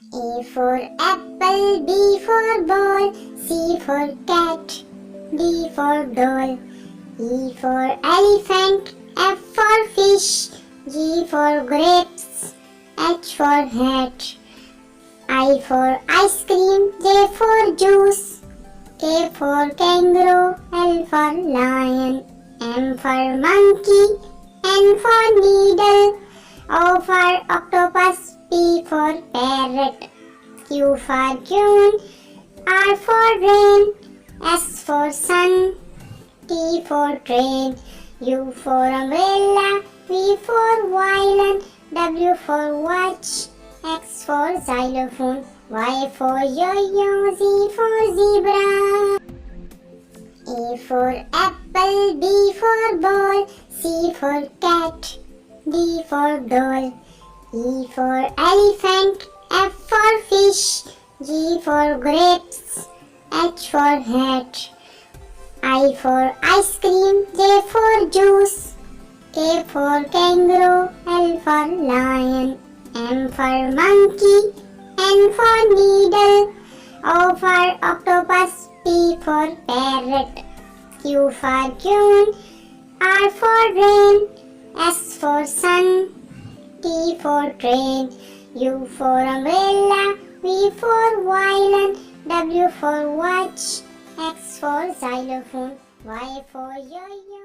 A for apple, B for ball, C for cat, D for doll, E for elephant, F for fish, G for grapes, H for hat, I for ice cream, J for juice, K for kangaroo, L for lion, M for monkey, N for needle, O for octopus, P for parrot, Q for June, R for rain, S for sun, T for train, U for umbrella, V for violin, W for watch, X for xylophone, Y for yo-yo, Z for zebra. A for apple, B for ball, C for cat, D for doll, E for elephant, F for fish, G for grapes, H for hat, I for ice cream, J for juice, K for kangaroo, L for lion, M for monkey, N for needle, O for octopus, P for parrot, Q for June, R for rain, S for sun, T for train, U for umbrella, V for violin, W for watch, X for xylophone, Y for yo-yo.